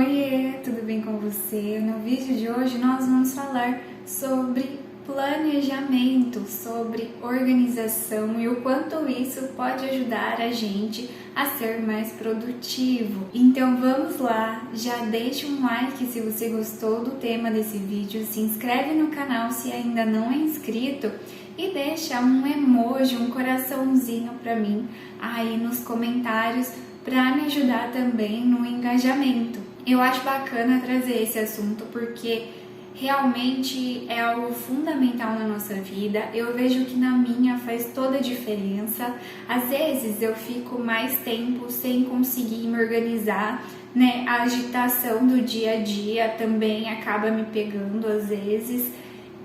Oiê, tudo bem com você? No vídeo de hoje nós vamos falar sobre planejamento, sobre organização e o quanto isso pode ajudar a gente a ser mais produtivo. Então vamos lá, já deixa um like se você gostou do tema desse vídeo, se inscreve no canal se ainda não é inscrito e deixa um emoji, um coraçãozinho para mim aí nos comentários para me ajudar também no engajamento. Eu acho bacana trazer esse assunto porque realmente é algo fundamental na nossa vida. Eu vejo que na minha faz toda a diferença. Às vezes eu fico mais tempo sem conseguir me organizar, né? A agitação do dia a dia também acaba me pegando às vezes.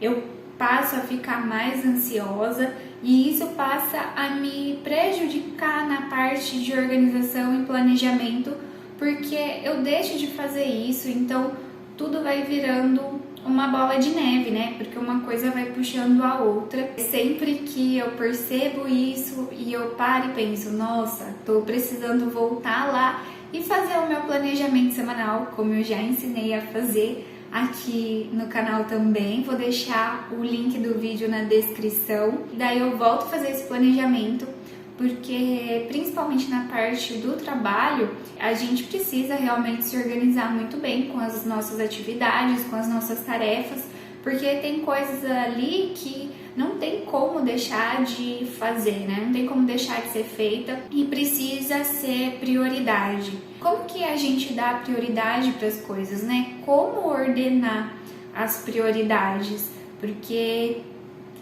Eu passo a ficar mais ansiosa e isso passa a me prejudicar na parte de organização e planejamento, porque eu deixo de fazer isso, então tudo vai virando uma bola de neve, né? Porque uma coisa vai puxando a outra. Sempre que eu percebo isso e eu paro e penso, nossa, tô precisando voltar lá e fazer o meu planejamento semanal, como eu já ensinei a fazer aqui no canal também. Vou deixar o link do vídeo na descrição. Daí eu volto a fazer esse planejamento, porque principalmente na parte do trabalho, a gente precisa realmente se organizar muito bem com as nossas atividades, com as nossas tarefas, porque tem coisas ali que não tem como deixar de fazer, né? Não tem como deixar de ser feita e precisa ser prioridade. Como que a gente dá prioridade para as coisas, né? Como ordenar as prioridades? Porque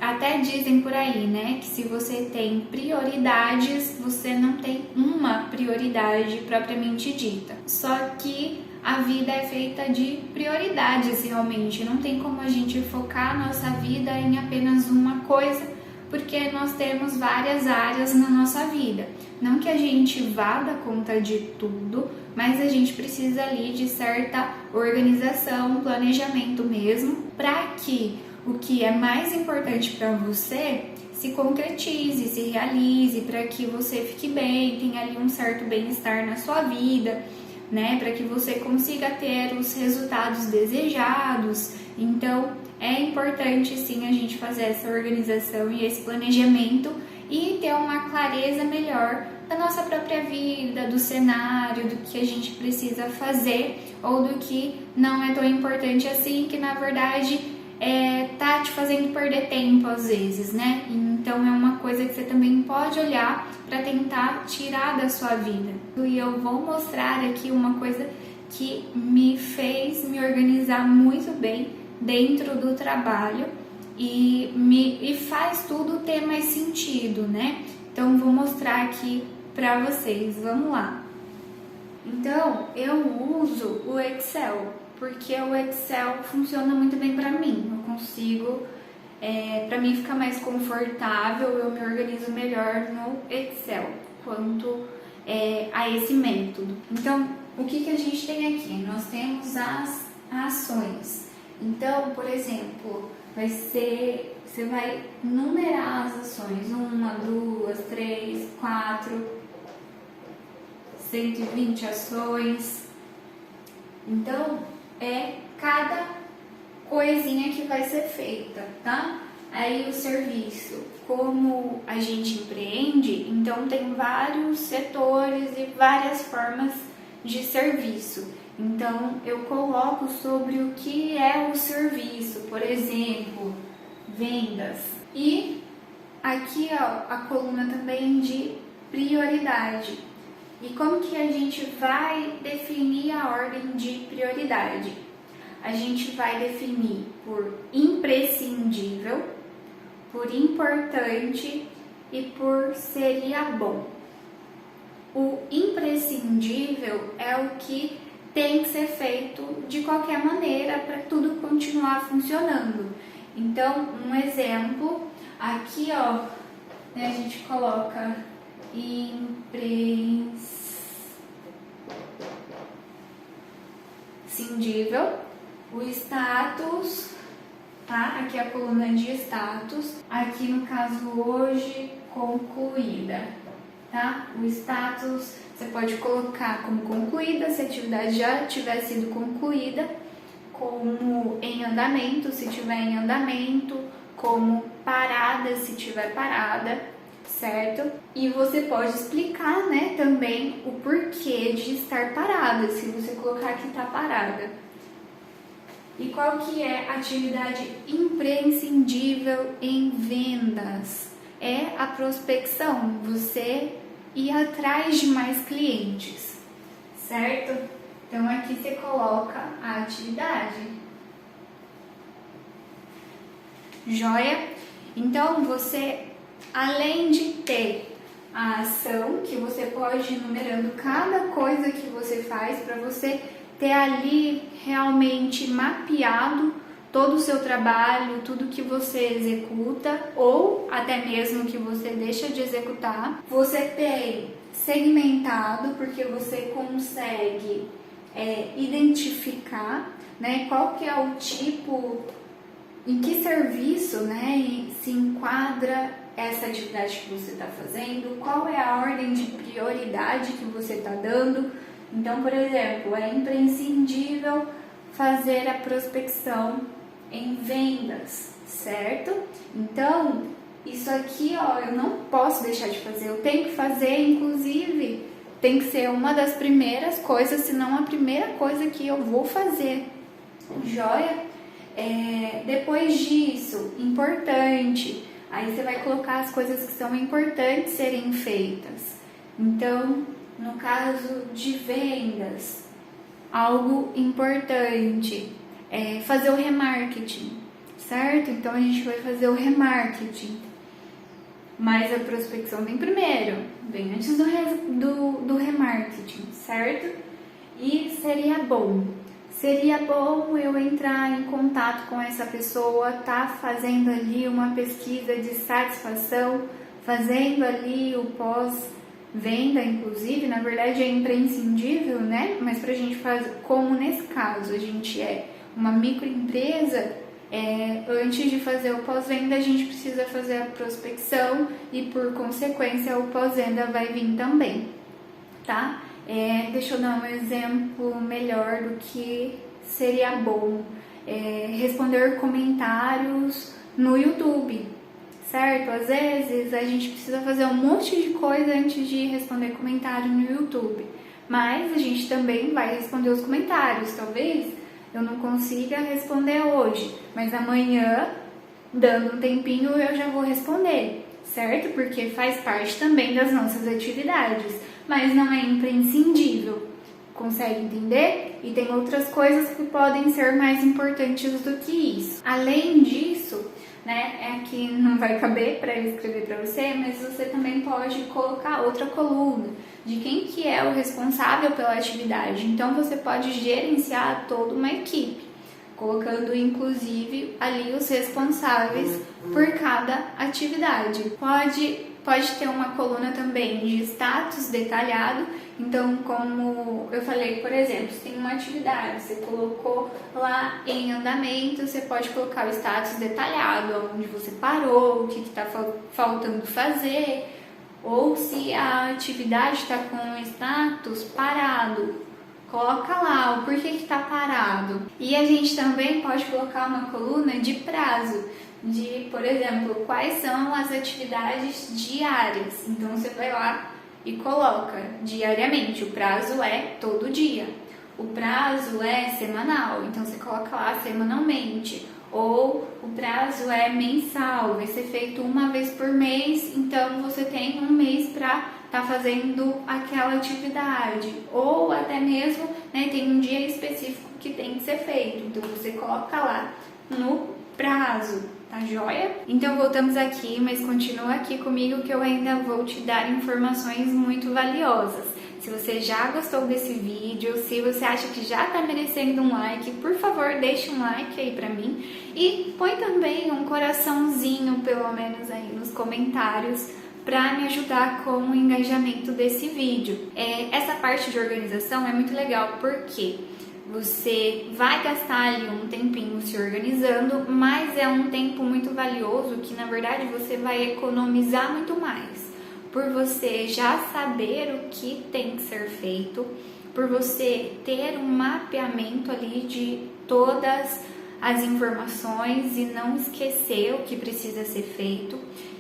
até dizem por aí, né, que se você tem prioridades, você não tem uma prioridade propriamente dita. Só que a vida é feita de prioridades realmente. Não tem como a gente focar a nossa vida em apenas uma coisa, porque nós temos várias áreas na nossa vida. Não que a gente vá dar conta de tudo, mas a gente precisa ali de certa organização, planejamento mesmo, para que o que é mais importante para você se concretize, se realize, para que você fique bem, tenha ali um certo bem-estar na sua vida, né? Para que você consiga ter os resultados desejados. Então, é importante sim a gente fazer essa organização e esse planejamento e ter uma clareza melhor da nossa própria vida, do cenário, do que a gente precisa fazer ou do que não é tão importante assim, que na verdade tá te fazendo perder tempo às vezes, né? Então é uma coisa que você também pode olhar para tentar tirar da sua vida. E eu vou mostrar aqui uma coisa que me fez me organizar muito bem dentro do trabalho e faz tudo ter mais sentido, né? Então vou mostrar aqui para vocês. Vamos lá. Então eu uso o Excel, porque o Excel funciona muito bem para mim. Eu consigo, para mim fica mais confortável, eu me organizo melhor no Excel quanto a esse método. Então, o que a gente tem aqui? Nós temos as ações. Então, por exemplo, você vai numerar as ações: 1, 2, 3, 4, 120 ações. Então, é cada coisinha que vai ser feita, tá? Aí o serviço, como a gente empreende, então tem vários setores e várias formas de serviço. Então eu coloco sobre o que é o serviço, por exemplo, vendas. E aqui ó, a coluna também de prioridade. E como que a gente vai definir a ordem de prioridade? A gente vai definir por imprescindível, por importante e por seria bom. O imprescindível é o que tem que ser feito de qualquer maneira para tudo continuar funcionando. Então, um exemplo, aqui ó, né, a gente coloca imprescindível, o status, tá? Aqui é a coluna de status, aqui no caso hoje concluída, tá? O status Você pode colocar como concluída, se a atividade já tiver sido concluída, como em andamento, se tiver em andamento, como parada, se tiver parada, certo? E você pode explicar, né, também o porquê de estar parada, se você colocar que está parada. E qual que é a atividade imprescindível em vendas? É a prospecção, você ir atrás de mais clientes, certo? Então aqui você coloca a atividade. Joia? Então você, além de ter a ação, que você pode ir numerando cada coisa que você faz para você ter ali realmente mapeado todo o seu trabalho, tudo que você executa ou até mesmo que você deixa de executar. Você tem segmentado, porque você consegue identificar, né, qual que é o tipo, em que serviço, né, se enquadra essa atividade que você está fazendo, qual é a ordem de prioridade que você está dando. Então, por exemplo, é imprescindível fazer a prospecção em vendas, certo? Então, isso aqui, ó, eu não posso deixar de fazer, eu tenho que fazer, inclusive, tem que ser uma das primeiras coisas, se não a primeira coisa que eu vou fazer, joia? Depois disso, importante, aí você vai colocar as coisas que são importantes serem feitas. Então, no caso de vendas, algo importante é fazer o remarketing, certo? Então a gente vai fazer o remarketing, mas a prospecção vem primeiro, vem antes do remarketing, certo? E seria bom eu entrar em contato com essa pessoa, tá fazendo ali uma pesquisa de satisfação, fazendo ali o pós-venda, inclusive, na verdade é imprescindível, né? Mas pra gente fazer, como nesse caso a gente é uma microempresa, antes de fazer o pós-venda a gente precisa fazer a prospecção e por consequência o pós-venda vai vir também, tá? Deixa eu dar um exemplo melhor do que seria bom. Responder comentários no YouTube, certo? Às vezes a gente precisa fazer um monte de coisa antes de responder comentário no YouTube, mas a gente também vai responder os comentários. Talvez eu não consiga responder hoje, mas amanhã, dando um tempinho, eu já vou responder, certo? Porque faz parte também das nossas atividades, mas não é imprescindível. Consegue entender? E tem outras coisas que podem ser mais importantes do que isso. Além disso, né, aqui não vai caber para eu escrever para você, mas você também pode colocar outra coluna de quem que é o responsável pela atividade. Então você pode gerenciar toda uma equipe, colocando inclusive ali os responsáveis por cada atividade. Pode ter uma coluna também de status detalhado. Então, como eu falei, por exemplo, se tem uma atividade, você colocou lá em andamento, você pode colocar o status detalhado, onde você parou, o que está faltando fazer, ou se a atividade está com o status parado, coloca lá o porquê que está parado. E a gente também pode colocar uma coluna de prazo, de, por exemplo, quais são as atividades diárias. Então você vai lá e coloca diariamente, o prazo é todo dia, o prazo é semanal, então você coloca lá semanalmente, ou o prazo é mensal, vai ser feito uma vez por mês, então você tem um mês para estar fazendo aquela atividade, ou até mesmo, né, tem um dia específico que tem que ser feito, então você coloca lá no prazo, tá joia? Então voltamos aqui, mas continua aqui comigo que eu ainda vou te dar informações muito valiosas. Se você já gostou desse vídeo, se você acha que já tá merecendo um like, por favor, deixe um like aí pra mim e põe também um coraçãozinho, pelo menos aí nos comentários, para me ajudar com o engajamento desse vídeo. Essa parte de organização é muito legal porque você vai gastar ali um tempinho se organizando, mas é um tempo muito valioso que na verdade você vai economizar muito mais. por você já saber o que tem que ser feito, por você ter um mapeamento ali de todas as informações e não esquecer o que precisa ser feito.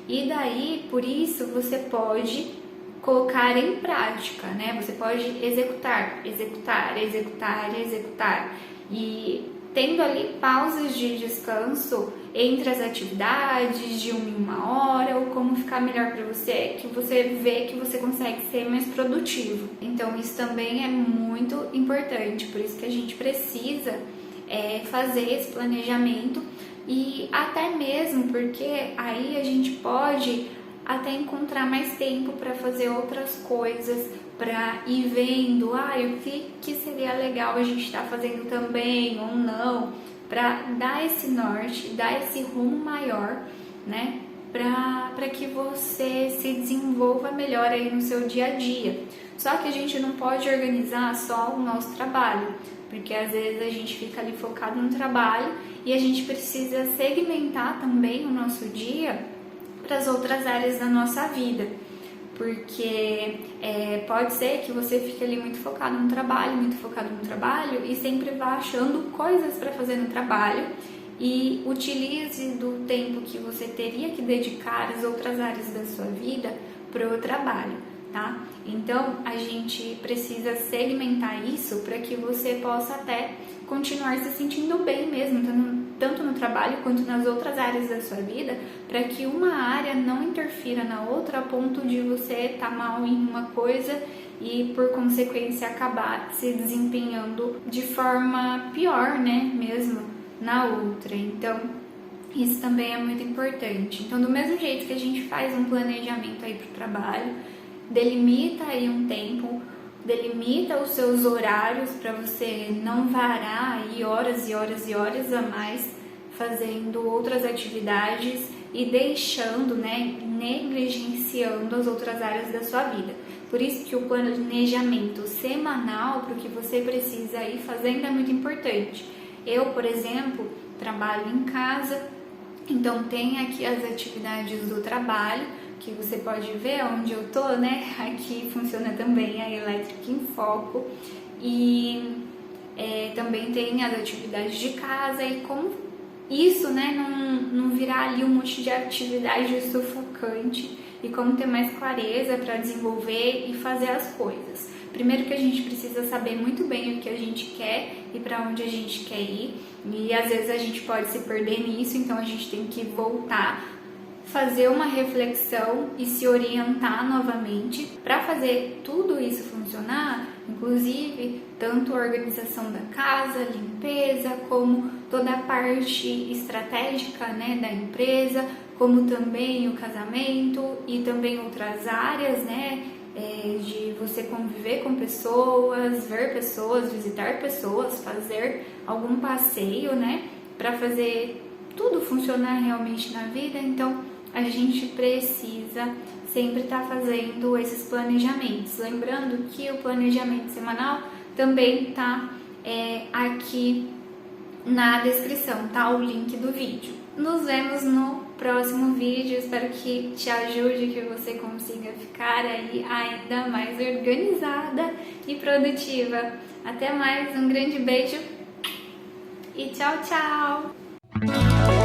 E daí, por isso, você pode colocar em prática, né? Você pode executar. E tendo ali pausas de descanso entre as atividades, de 1 hora, ou como ficar melhor para você, que você vê que você consegue ser mais produtivo. Então isso também é muito importante, por isso que a gente precisa fazer esse planejamento, e até mesmo porque aí a gente pode até encontrar mais tempo para fazer outras coisas, para ir vendo o que seria legal a gente estar fazendo também ou não, para dar esse norte, dar esse rumo maior, né? Para que você se desenvolva melhor aí no seu dia a dia. Só que a gente não pode organizar só o nosso trabalho, porque às vezes a gente fica ali focado no trabalho e a gente precisa segmentar também o nosso dia para as outras áreas da nossa vida, porque pode ser que você fique ali muito focado no trabalho e sempre vá achando coisas para fazer no trabalho e utilize do tempo que você teria que dedicar às outras áreas da sua vida para o trabalho, tá? Então a gente precisa segmentar isso para que você possa até continuar se sentindo bem mesmo, tanto no trabalho quanto nas outras áreas da sua vida, para que uma área não interfira na outra a ponto de você estar mal em uma coisa e por consequência acabar se desempenhando de forma pior, né, mesmo na outra. Então isso também é muito importante. Então, do mesmo jeito que a gente faz um planejamento aí para o trabalho, delimita aí um tempo, delimita os seus horários para você não varar aí horas e horas e horas a mais fazendo outras atividades e deixando, né, negligenciando as outras áreas da sua vida. Por isso que o planejamento semanal para o que você precisa ir fazendo é muito importante. Eu, por exemplo, trabalho em casa, então tem aqui as atividades do trabalho, que você pode ver onde eu tô, né? Aqui funciona também a Elétrica em Foco, e também tem as atividades de casa, e como isso, né, não virar ali um monte de atividade sufocante, e como ter mais clareza para desenvolver e fazer as coisas. Primeiro que a gente precisa saber muito bem o que a gente quer e para onde a gente quer ir, e às vezes a gente pode se perder nisso, então a gente tem que voltar, fazer uma reflexão e se orientar novamente para fazer tudo isso funcionar, inclusive tanto a organização da casa, limpeza, como toda a parte estratégica, né, da empresa, como também o casamento e também outras áreas, né, de você conviver com pessoas, ver pessoas, visitar pessoas, fazer algum passeio, né, para fazer tudo funcionar realmente na vida. Então a gente precisa sempre estar fazendo esses planejamentos. Lembrando que o planejamento semanal também está aqui na descrição, tá? O link do vídeo. Nos vemos no próximo vídeo. Espero que te ajude, que você consiga ficar aí ainda mais organizada e produtiva. Até mais, um grande beijo e tchau, tchau!